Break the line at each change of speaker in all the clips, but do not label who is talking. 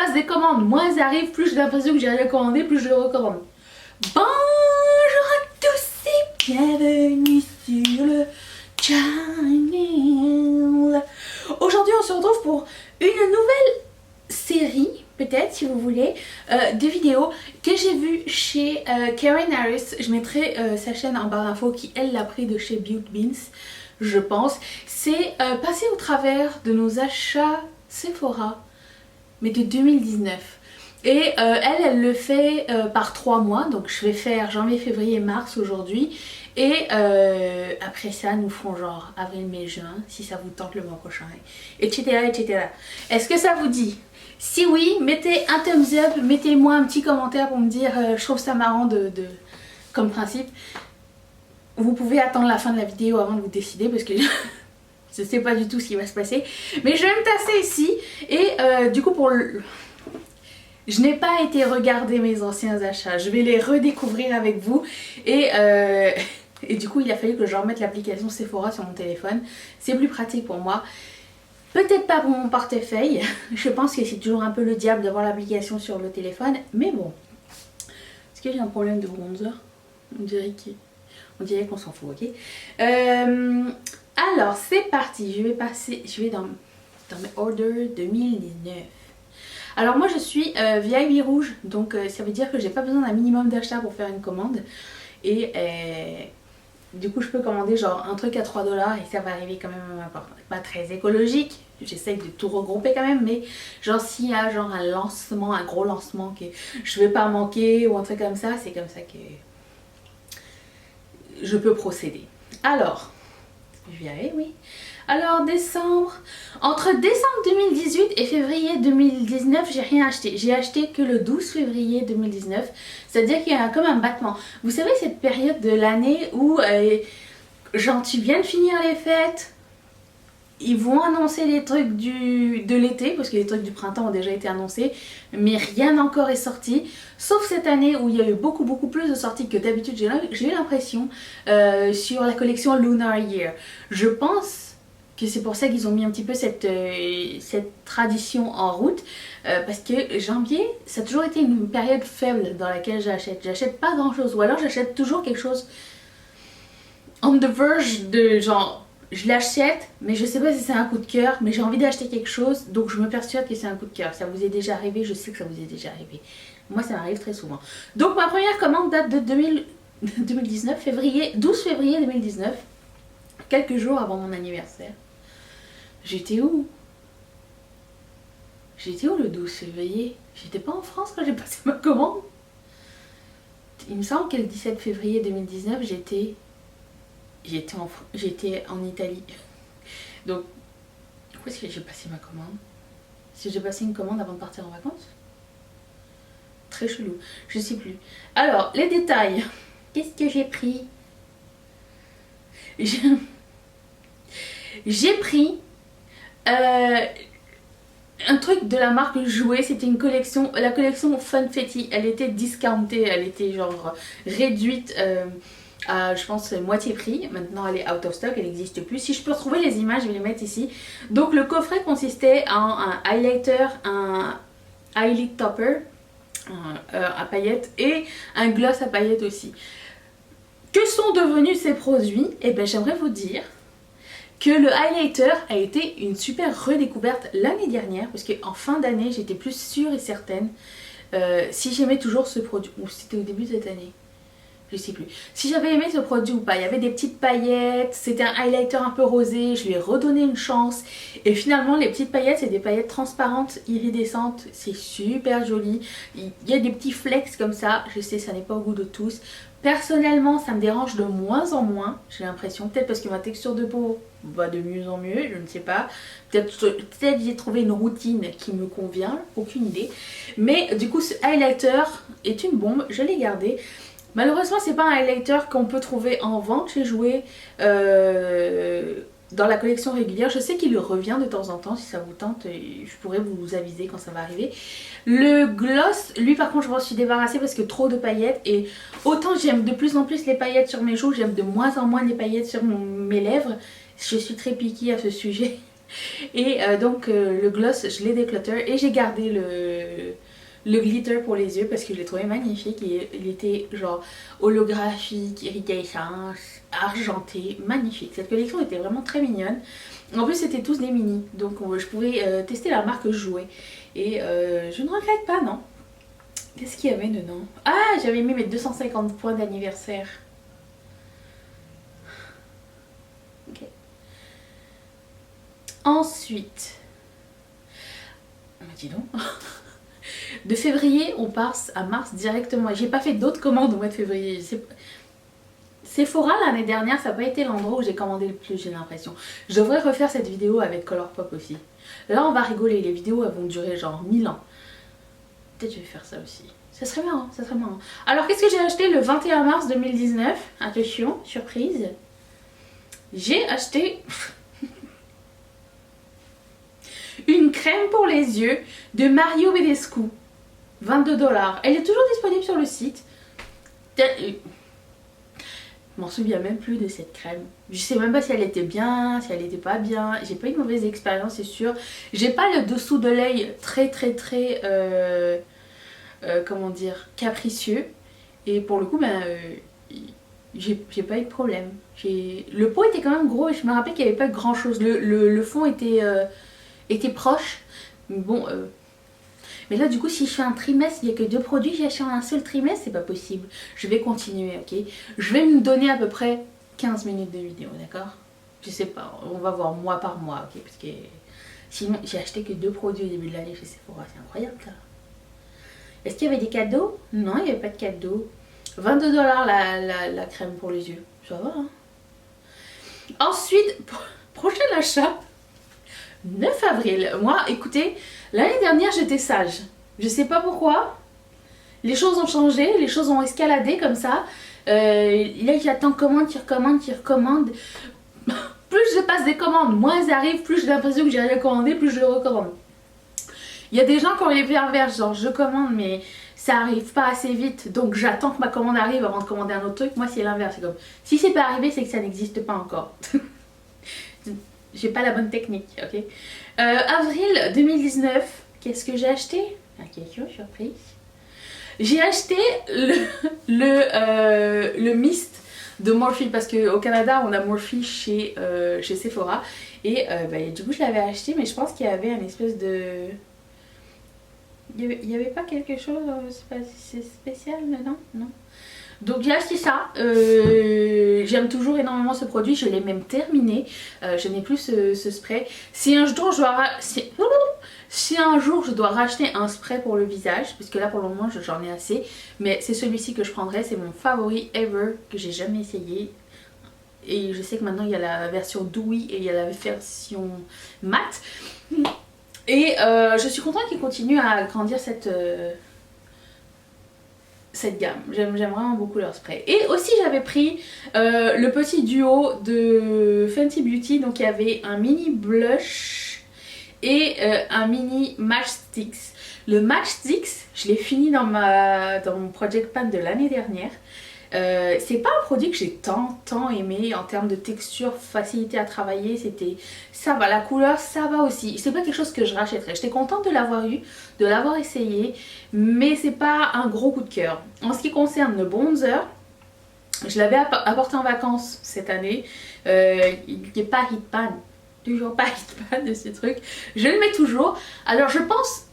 passe des commandes, moins elles arrivent, plus j'ai l'impression que j'ai rien commandé, plus je le recommande. Bonjour à tous et bienvenue sur le channel. Aujourd'hui on se retrouve pour une nouvelle série, peut-être si vous voulez, de vidéos que j'ai vues chez Karen Harris. Je mettrai sa chaîne en barre d'infos qui elle l'a pris de chez Beauty Beans, je pense. C'est passer au travers de nos achats Sephora, mais de 2019. Et elle le fait par 3 mois, donc je vais faire janvier, février, mars aujourd'hui. Et après ça, nous ferons genre avril, mai, juin, si ça vous tente le mois prochain, etc. etc. Est-ce que ça vous dit? Si oui, mettez un thumbs up, mettez-moi un petit commentaire pour me dire je trouve ça marrant comme principe. Vous pouvez attendre la fin de la vidéo avant de vous décider parce que je sais pas du tout ce qui va se passer. Mais je vais me tasser ici et du coup je n'ai pas été regarder mes anciens achats. Je vais les redécouvrir avec vous et du coup il a fallu que je remette l'application Sephora sur mon téléphone. C'est plus pratique pour moi. Peut-être pas pour mon portefeuille. Je pense que c'est toujours un peu le diable d'avoir l'application sur le téléphone. Mais bon. Est-ce que j'ai un problème de bronzer? On dirait qu'on s'en fout, ok? Alors, c'est parti. Je vais dans mes orders 2019. Alors moi je suis VIP rouge. Donc ça veut dire que j'ai pas besoin d'un minimum d'achat pour faire une commande. Et du coup je peux commander genre un truc à 3$ et ça va arriver quand même pas très écologique. J'essaye de tout regrouper quand même, mais genre s'il y a genre un lancement, un gros lancement que je vais pas manquer ou un truc comme ça, c'est comme ça que je peux procéder. Alors, je vais y arriver, oui. Alors entre décembre 2018 et février 2019, j'ai rien acheté. J'ai acheté que le 12 février 2019. C'est-à-dire qu'il y a comme un battement. Vous savez cette période de l'année où genre tu viens de finir les fêtes, ils vont annoncer les trucs de l'été, parce que les trucs du printemps ont déjà été annoncés, mais rien encore est sorti. Sauf cette année où il y a eu beaucoup plus de sorties que d'habitude, j'ai l'impression, sur la collection Lunar Year. Je pense que c'est pour ça qu'ils ont mis un petit peu cette tradition en route, parce que janvier, ça a toujours été une période faible dans laquelle j'achète. J'achète pas grand chose, ou alors j'achète toujours quelque chose on the verge de genre... Je l'achète, mais je sais pas si c'est un coup de cœur, mais j'ai envie d'acheter quelque chose, donc je me persuade que c'est un coup de cœur. Ça vous est déjà arrivé? Je sais que ça vous est déjà arrivé. Moi, ça m'arrive très souvent. Donc ma première commande date de 2019, 12 février 2019, quelques jours avant mon anniversaire. J'étais où? J'étais où le 12 février? J'étais pas en France quand j'ai passé ma commande. Il me semble que le 17 février 2019, j'étais en Italie. Donc, où est-ce que j'ai passé ma commande? Si j'ai passé une commande avant de partir en vacances? Très chelou, je sais plus. Alors, les détails. Qu'est-ce que j'ai pris? J'ai pris un truc de la marque Jouet. C'était une collection, la collection Funfetti. Elle était discountée, elle était genre réduite. Je pense moitié prix. Maintenant elle est out of stock, elle n'existe plus. Si je peux retrouver les images, je vais les mettre ici. Donc le coffret consistait en un highlighter, un eyelid topper à paillettes et un gloss à paillettes aussi. Que sont devenus ces produits? Eh bien j'aimerais vous dire que le highlighter a été une super redécouverte l'année dernière, parce qu'en fin d'année j'étais plus sûre et certaine si j'aimais toujours ce produit, ou c'était au début de cette année. Je sais plus. Si j'avais aimé ce produit ou pas. Il y avait des petites paillettes, c'était un highlighter un peu rosé, je lui ai redonné une chance. Et finalement les petites paillettes, c'est des paillettes transparentes, iridescentes, c'est super joli. Il y a des petits flecks comme ça, je sais ça n'est pas au goût de tous. Personnellement ça me dérange de moins en moins, j'ai l'impression. Peut-être parce que ma texture de peau va de mieux en mieux, je ne sais pas. Peut-être j'ai trouvé une routine qui me convient, aucune idée. Mais du coup ce highlighter est une bombe, je l'ai gardé. Malheureusement c'est pas un highlighter qu'on peut trouver en vente chez Jouet dans la collection régulière. Je sais qu'il revient de temps en temps, si ça vous tente je pourrais vous aviser quand ça va arriver. Le gloss, lui par contre je m'en suis débarrassée parce que trop de paillettes. Et autant j'aime de plus en plus les paillettes sur mes joues, j'aime de moins en moins les paillettes sur mes lèvres. Je suis très piquée à ce sujet. Et donc le gloss, je l'ai déclutter et j'ai gardé le glitter pour les yeux parce que je l'ai trouvé magnifique. Il était genre holographique, iridescent, argenté, magnifique. Cette collection était vraiment très mignonne. En plus c'était tous des mini, donc je pouvais tester la marque que je jouais. Et je ne regrette pas, non. Qu'est-ce qu'il y avait dedans? Ah, j'avais mis mes 250 points d'anniversaire. Ok. Ensuite, dis donc, de février on passe à mars directement. J'ai pas fait d'autres commandes au mois de février. Sephora l'année dernière, ça n'a pas été l'endroit où j'ai commandé le plus, j'ai l'impression. Je devrais refaire cette vidéo avec Colourpop aussi. Là on va rigoler, les vidéos elles vont durer genre 1000 ans. Peut-être je vais faire ça aussi. Ça serait marrant, ça serait marrant. Alors qu'est-ce que j'ai acheté le 21 mars 2019? Attention, surprise. J'ai acheté une crème pour les yeux de Mario Badescu. 22 $. Elle est toujours disponible sur le site. Je m'en souviens même plus de cette crème. Je sais même pas si elle était bien, si elle était pas bien. J'ai pas eu une mauvaise expérience, c'est sûr. J'ai pas le dessous de l'œil très comment dire, capricieux. Et pour le coup, ben, j'ai pas eu de problème. Le pot était quand même gros et je me rappelle qu'il n'y avait pas grand chose. Le fond était proche. Bon, mais là du coup si je fais un trimestre, il n'y a que 2 produits, j'ai acheté en un seul trimestre, c'est pas possible. Je vais continuer, ok. Je vais me donner à peu près 15 minutes de vidéo, d'accord. Je sais pas, on va voir mois par mois, ok. Parce que sinon j'ai acheté que 2 produits au début de l'année chez Sephora, c'est incroyable ça. Est-ce qu'il y avait des cadeaux? Non, il n'y avait pas de cadeaux. 22 $ la crème pour les yeux, ça va hein. Ensuite, prochain achat, 9 avril. Moi, écoutez, l'année dernière, j'étais sage. Je sais pas pourquoi. Les choses ont changé, les choses ont escaladé comme ça. Là, j'attends commande, qui recommande. Plus je passe des commandes, moins elles arrivent, plus j'ai l'impression que j'ai rien commandé, plus je le recommande. Il y a des gens qui ont les pervers, genre je commande, mais ça arrive pas assez vite, donc j'attends que ma commande arrive avant de commander un autre truc. Moi, c'est l'inverse. C'est comme, si c'est pas arrivé, c'est que ça n'existe pas encore. J'ai pas la bonne technique, ok. Avril 2019, qu'est-ce que j'ai acheté? La question surprise. J'ai acheté le mist de Morphe parce qu'au Canada on a Morphe chez Sephora et du coup je l'avais acheté, mais je pense qu'il y avait un espèce de... Il n'y avait pas quelque chose spécial dedans? Non. Donc j'ai acheté ça, j'aime toujours énormément ce produit, je l'ai même terminé, je n'ai plus ce spray. Si un jour je dois racheter un spray pour le visage, puisque là pour le moment j'en ai assez, mais c'est celui-ci que je prendrai, c'est mon favori ever, que j'ai jamais essayé. Et je sais que maintenant il y a la version dewy et il y a la version matte. Et je suis contente qu'il continue à grandir cette gamme. J'aime vraiment beaucoup leur spray. Et aussi j'avais pris le petit duo de Fenty Beauty. Donc il y avait un mini blush et un mini match sticks. Le match sticks, je l'ai fini dans mon project pan de l'année dernière. C'est pas un produit que j'ai tant aimé en termes de texture, facilité à travailler. Ça va, la couleur ça va aussi. C'est pas quelque chose que je rachèterais. J'étais contente de l'avoir eu, de l'avoir essayé, mais c'est pas un gros coup de cœur. En ce qui concerne le bronzer, je l'avais apporté en vacances cette année. Il n'est pas hit pan, toujours pas hit pan de ce truc. Je le mets toujours. Alors je pense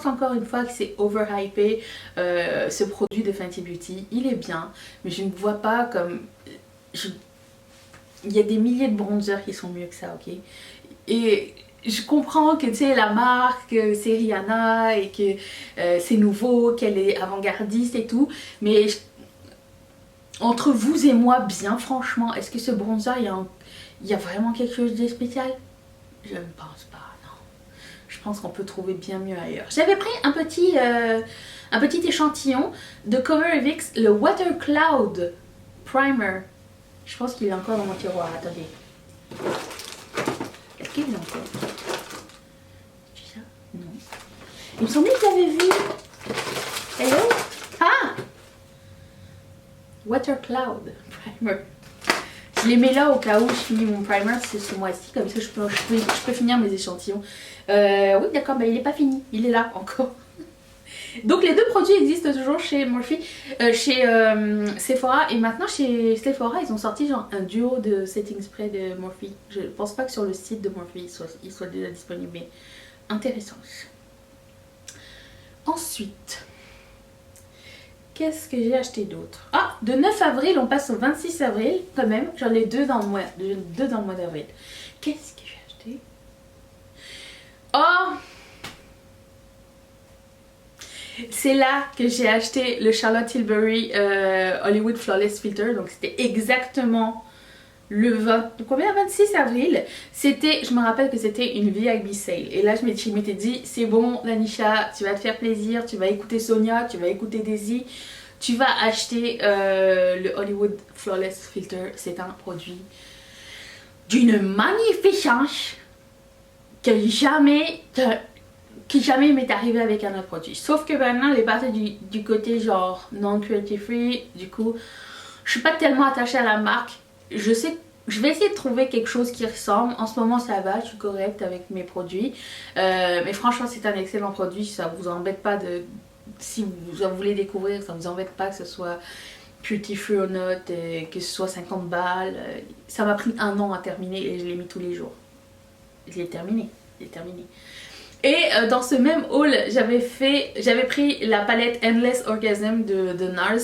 encore une fois que c'est overhypé, ce produit de Fenty Beauty. Il est bien, mais je ne vois pas comme... Il y a des milliers de bronzers qui sont mieux que ça, ok? Et je comprends que tu sais, la marque, c'est Rihanna et que c'est nouveau, qu'elle est avant-gardiste et tout, mais entre vous et moi, bien franchement, est-ce que ce bronzer, il y a vraiment quelque chose de spécial? Je ne pense pas. Je pense qu'on peut trouver bien mieux ailleurs. J'avais pris un petit échantillon de Colourpop, le Water Cloud Primer. Je pense qu'il est encore dans mon tiroir. Attendez. Est-ce qu'il est encore? C'est ça? Non. Il me semblait que j'avais vu. Hello? Ah! Water Cloud Primer. Je Je les mets là au cas où je finis mon primer, c'est ce mois-ci, comme ça je peux finir mes échantillons. Oui d'accord, bah il n'est pas fini, il est là encore. Donc les deux produits existent toujours chez Morphe, chez Sephora, et maintenant chez Sephora ils ont sorti genre un duo de setting spray de Morphe. Je pense pas que sur le site de Morphe il soit déjà disponible, mais intéressant. Ensuite, qu'est-ce que j'ai acheté d'autre? Ah, de 9 avril on passe au 26 avril quand même, j'en ai deux dans le mois d'avril. Qu'est-ce que j'ai acheté? Oh, c'est là que j'ai acheté le Charlotte Tilbury Hollywood Flawless Filter. Donc c'était exactement le 26 avril. C'était, je me rappelle que c'était une VIP sale. Et là je m'étais dit, c'est bon Lanisha, tu vas te faire plaisir, tu vas écouter Sonia, tu vas écouter Daisy, tu vas acheter le Hollywood Flawless Filter. C'est un produit d'une magnificence que jamais qui jamais m'est arrivé avec un autre produit. Sauf que maintenant, elle est partie du côté genre non cruelty free. Du coup, je suis pas tellement attachée à la marque. Je sais que je vais essayer de trouver quelque chose qui ressemble. En ce moment, ça va, je suis correcte avec mes produits. Mais franchement, c'est un excellent produit. Ça vous embête pas de... Si vous en voulez découvrir, ça vous embête pas que ce soit cruelty free or not, que ce soit 50 balles. Ça m'a pris 1 an à terminer et je l'ai mis tous les jours. Je l'ai terminé. Et dans ce même haul, j'avais pris la palette Endless Orgasm de NARS.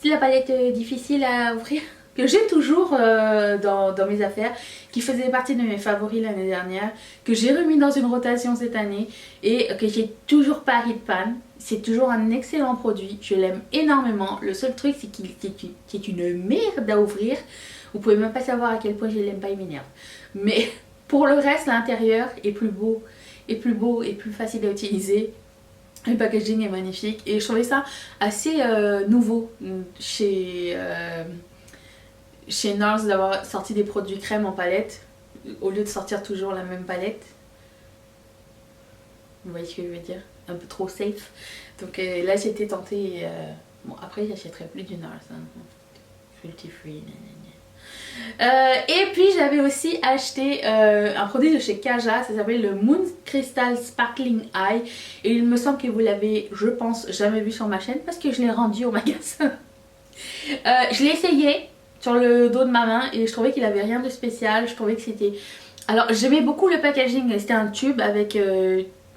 C'est la palette difficile à ouvrir, que j'ai toujours dans mes affaires, qui faisait partie de mes favoris l'année dernière, que j'ai remis dans une rotation cette année et que j'ai toujours pas ri de panne. C'est toujours un excellent produit, je l'aime énormément. Le seul truc, c'est qu'il est une merde à ouvrir. Vous pouvez même pas savoir à quel point je l'aime pas, il m'énerve. Mais pour le reste, l'intérieur est plus beau et plus facile à utiliser. Le packaging est magnifique et je trouvais ça assez nouveau chez NARS d'avoir sorti des produits crème en palette au lieu de sortir toujours la même palette. Vous voyez ce que je veux dire? Un peu trop safe. Donc là j'étais tentée. Bon, après j'achèterai plus du NARS. Hein. Cruelty free. Et puis j'avais aussi acheté un produit de chez Kaja, ça s'appelle le Moon Crystal Sparkling Eye. Et il me semble que vous l'avez, je pense, jamais vu sur ma chaîne parce que je l'ai rendu au magasin. Je l'ai essayé sur le dos de ma main et je trouvais qu'il avait rien de spécial. Je trouvais que c'était... Alors j'aimais beaucoup le packaging, c'était un tube avec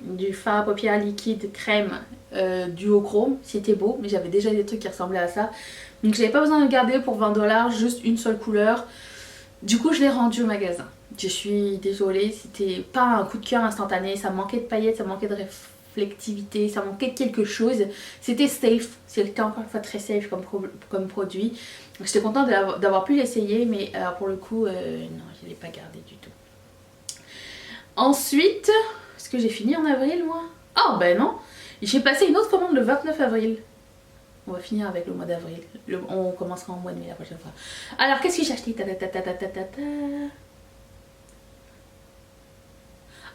du fard à paupières liquide crème duochrome. C'était beau, mais j'avais déjà des trucs qui ressemblaient à ça. Donc j'avais pas besoin de le garder pour 20 $, juste une seule couleur. Du coup je l'ai rendu au magasin. Je suis désolée, c'était pas un coup de cœur instantané. Ça manquait de paillettes, ça manquait de réflectivité, ça manquait de quelque chose. C'était safe, c'était encore une fois très safe comme produit. J'étais contente d'avoir pu l'essayer, mais pour le coup, non, je ne l'ai pas gardé du tout. Ensuite, est-ce que j'ai fini en avril moi? Oh ben non, j'ai passé une autre commande le 29 avril. On va finir avec le mois d'avril. On commencera en mois de mai la prochaine fois. Alors, qu'est-ce que j'ai acheté?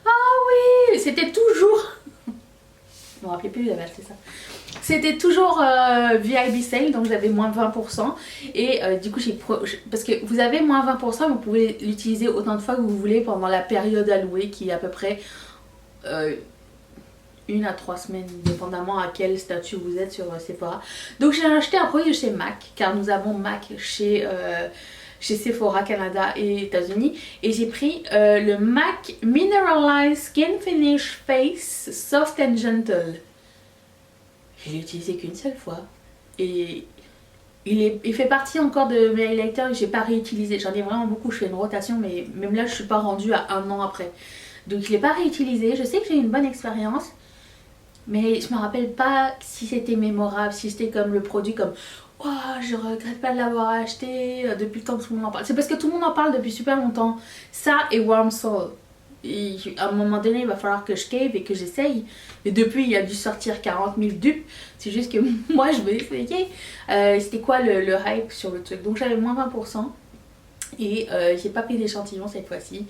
Ah oui, c'était toujours... Je me rappelais plus, j'avais acheté ça. C'était toujours VIP sale, donc j'avais moins 20%. Et du coup, parce que vous avez moins 20%, vous pouvez l'utiliser autant de fois que vous voulez pendant la période allouée qui est à peu près... 1 à 3 semaines, dépendamment à quel statut vous êtes sur Sephora. Donc j'ai acheté un produit de chez MAC, car nous avons MAC chez Sephora Canada et États-Unis. Et j'ai pris le MAC Mineralized Skin Finish Face Soft and Gentle. Je l'ai utilisé qu'une seule fois. Et il fait partie encore de mes highlighters que j'ai pas réutilisé. J'en ai vraiment beaucoup, je fais une rotation, mais même là je suis pas rendue à 1 an après. Donc je l'ai pas réutilisé. Je sais que j'ai eu une bonne expérience. Mais je me rappelle pas si c'était mémorable, si c'était comme le produit comme oh, je regrette pas de l'avoir acheté depuis le temps que tout le monde en parle. C'est parce que tout le monde en parle depuis super longtemps. Ça et Warm Soul. Et à un moment donné, il va falloir que je cave et que j'essaye. Et depuis, il a dû sortir 40 000 dupes. C'est juste que moi, je vais essayer. C'était quoi le hype sur le truc? Donc j'avais moins 20%. Et j'ai pas pris d'échantillon cette fois-ci.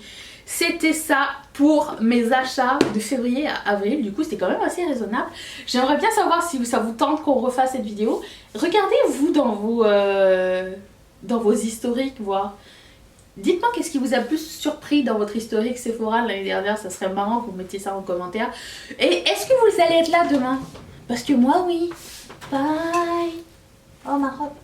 C'était ça pour mes achats de février à avril. Du coup c'était quand même assez raisonnable. J'aimerais bien savoir si ça vous tente qu'on refasse cette vidéo. Regardez vous dans vos historiques, voir Dites-moi qu'est-ce qui vous a plus surpris dans votre historique Sephora l'année dernière, ça serait marrant que vous mettiez ça en commentaire. Et est-ce que vous allez être là demain? Parce que moi oui. Bye.